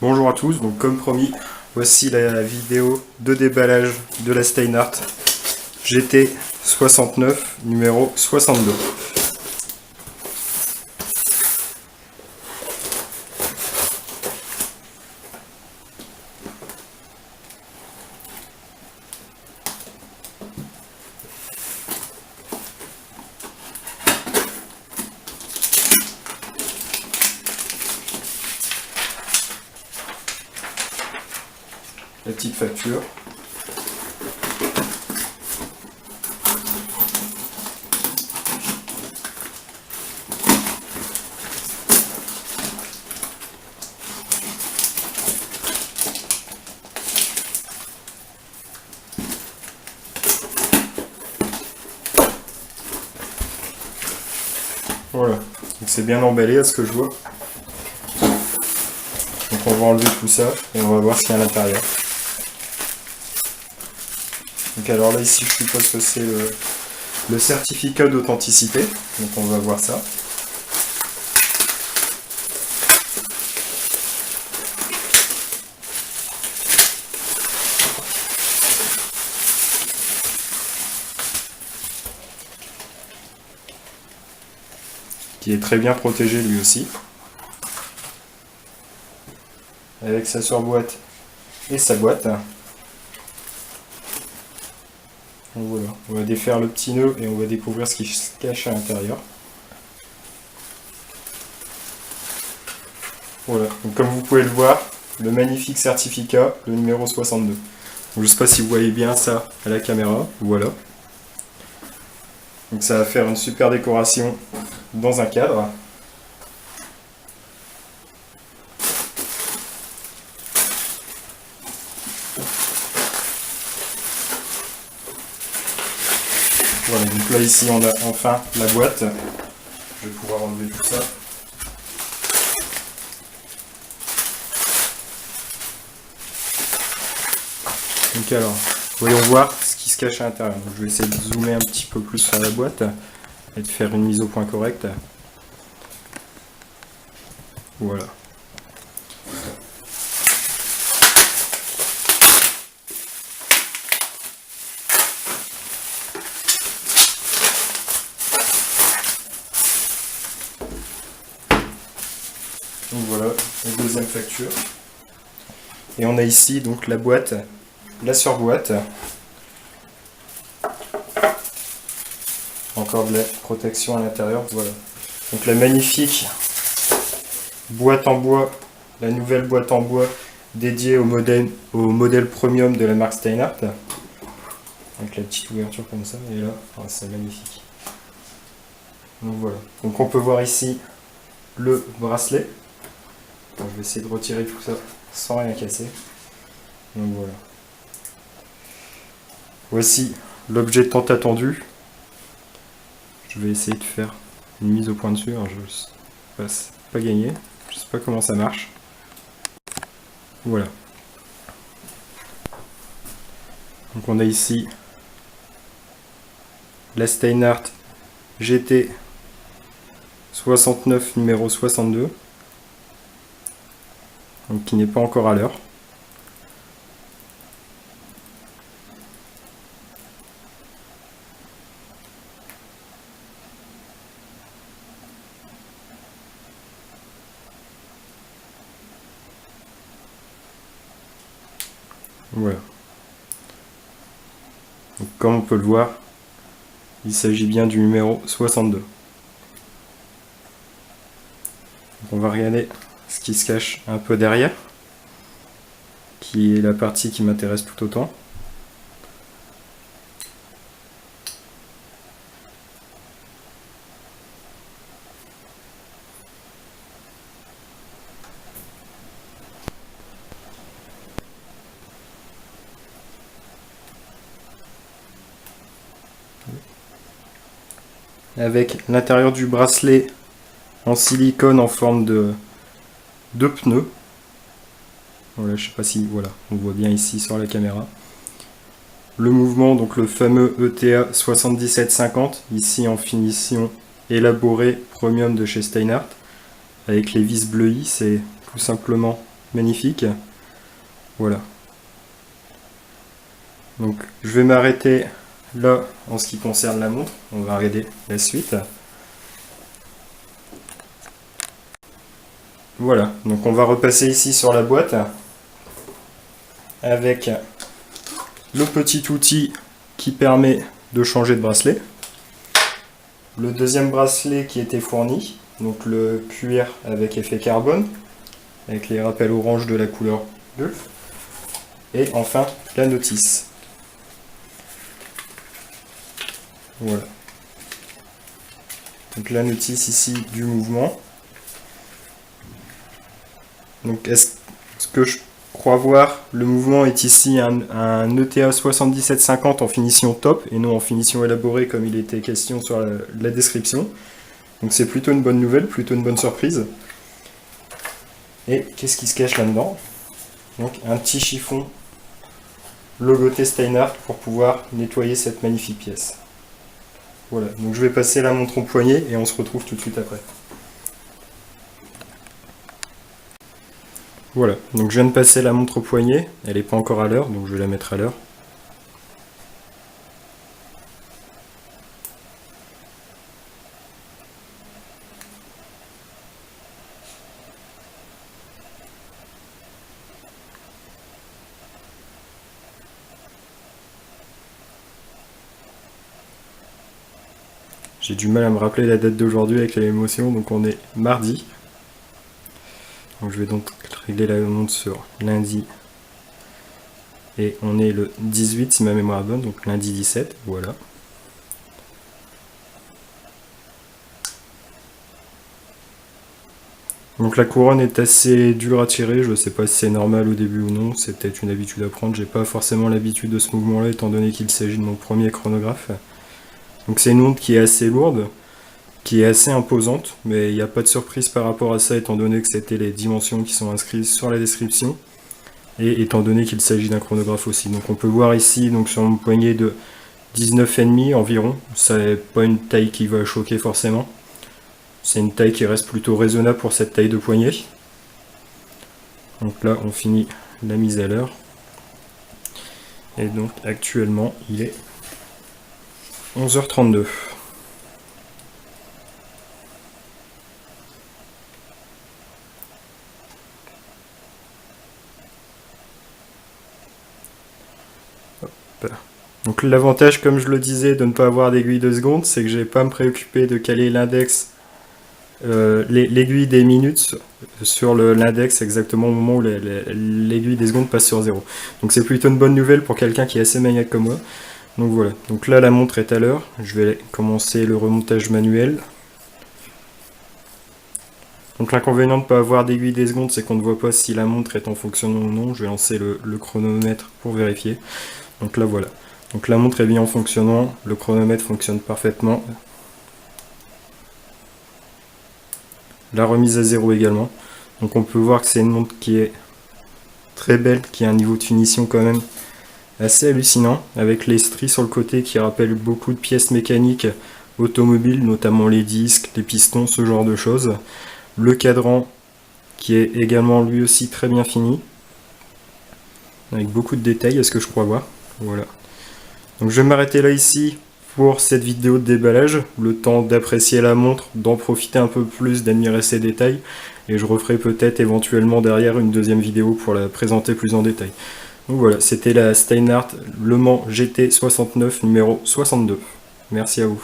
Bonjour à tous, donc comme promis, voici la vidéo de déballage de la Steinhardt GT69 numéro 62. La petite facture. Voilà, donc c'est bien emballé à ce que je vois. Donc on va enlever tout ça et on va voir ce qu'il y a à l'intérieur. Donc alors là ici je suppose que c'est le certificat d'authenticité, donc on va voir ça. Qui est très bien protégé lui aussi. Avec sa surboîte et sa boîte. Donc voilà, on va défaire le petit nœud et on va découvrir ce qui se cache à l'intérieur. Voilà, donc comme vous pouvez le voir, le magnifique certificat, le numéro 62. Donc, je ne sais pas si vous voyez bien ça à la caméra, voilà. Donc ça va faire une super décoration dans un cadre. Voilà, donc là ici on a enfin la boîte. Je vais pouvoir enlever tout ça. Donc alors, voyons voir ce qui se cache à l'intérieur. Je vais essayer de zoomer un petit peu plus sur la boîte et de faire une mise au point correcte. Voilà. Donc voilà, la deuxième facture. Et on a ici donc la boîte, la surboîte. Encore de la protection à l'intérieur, voilà. Donc la magnifique boîte en bois, la nouvelle boîte en bois dédiée au modèle premium de la marque Steinhardt. Avec la petite ouverture comme ça, et là, oh, c'est magnifique. Donc voilà. Donc on peut voir ici le bracelet. Donc, je vais essayer de retirer tout ça sans rien casser. Donc voilà. Voici l'objet tant attendu. Je vais essayer de faire une mise au point dessus. Alors je ne sais pas, c'est pas gagné. Je sais pas comment ça marche. Voilà. Donc on a ici la Steinhardt GT69 numéro 62. Donc qui n'est pas encore à l'heure. Voilà. Donc, comme on peut le voir, il s'agit bien du numéro 62. Donc, on va regarder ce qui se cache un peu derrière, qui est la partie qui m'intéresse tout autant. Avec l'intérieur du bracelet en silicone en forme de pneus. Voilà, je sais pas si voilà, on voit bien ici sur la caméra. Le mouvement, donc le fameux ETA 7750, ici en finition élaborée premium de chez Steinhardt, avec les vis bleuies, c'est tout simplement magnifique. Voilà. Donc je vais m'arrêter là en ce qui concerne la montre. On va regarder la suite. Voilà, donc on va repasser ici sur la boîte avec le petit outil qui permet de changer de bracelet. Le deuxième bracelet qui était fourni, donc le cuir avec effet carbone, avec les rappels orange de la couleur bleue. Et enfin la notice. Voilà. Donc la notice ici du mouvement. Donc est-ce que je crois voir, le mouvement est ici un ETA 7750 en finition top et non en finition élaborée comme il était question sur la description. Donc c'est plutôt une bonne nouvelle, plutôt une bonne surprise. Et qu'est-ce qui se cache là-dedans? Donc un petit chiffon logoté Steinhart pour pouvoir nettoyer cette magnifique pièce. Voilà, donc je vais passer la montre au poignet et on se retrouve tout de suite après. Voilà, donc je viens de passer la montre au poignet, elle n'est pas encore à l'heure, donc je vais la mettre à l'heure. J'ai du mal à me rappeler la date d'aujourd'hui avec l'émotion, donc on est mardi. Donc je vais donc régler la montre sur lundi. Et on est le 18 si ma mémoire est bonne, donc lundi 17, voilà. Donc la couronne est assez dure à tirer, je ne sais pas si c'est normal au début ou non, c'est peut-être une habitude à prendre, j'ai pas forcément l'habitude de ce mouvement là étant donné qu'il s'agit de mon premier chronographe. Donc c'est une montre qui est assez lourde, qui est assez imposante, mais il n'y a pas de surprise par rapport à ça étant donné que c'était les dimensions qui sont inscrites sur la description et étant donné qu'il s'agit d'un chronographe aussi. Donc on peut voir ici donc sur mon poignet de 19,5 environ, ça n'est pas une taille qui va choquer forcément, c'est une taille qui reste plutôt raisonnable pour cette taille de poignet. Donc là on finit la mise à l'heure et donc actuellement il est 11h32. Donc l'avantage, comme je le disais, de ne pas avoir d'aiguille de seconde, c'est que je n'ai pas à me préoccuper de caler l'index, l'aiguille des minutes sur l'index exactement au moment où l'aiguille des secondes passe sur 0. Donc c'est plutôt une bonne nouvelle pour quelqu'un qui est assez maniaque comme moi. Donc voilà, donc là la montre est à l'heure, je vais commencer le remontage manuel. Donc l'inconvénient de ne pas avoir d'aiguille des secondes, c'est qu'on ne voit pas si la montre est en fonctionnement ou non. Je vais lancer le chronomètre pour vérifier. Donc là voilà. Donc la montre est bien en fonctionnant, le chronomètre fonctionne parfaitement. La remise à 0 également. Donc on peut voir que c'est une montre qui est très belle, qui a un niveau de finition quand même assez hallucinant, avec les stries sur le côté qui rappellent beaucoup de pièces mécaniques automobiles, notamment les disques, les pistons, ce genre de choses. Le cadran qui est également lui aussi très bien fini, avec beaucoup de détails à ce que je crois voir. Voilà. Donc je vais m'arrêter là ici pour cette vidéo de déballage, le temps d'apprécier la montre, d'en profiter un peu plus, d'admirer ses détails, et je referai peut-être éventuellement derrière une deuxième vidéo pour la présenter plus en détail. Donc voilà, c'était la Steinhart Le Mans GT69 numéro 62. Merci à vous.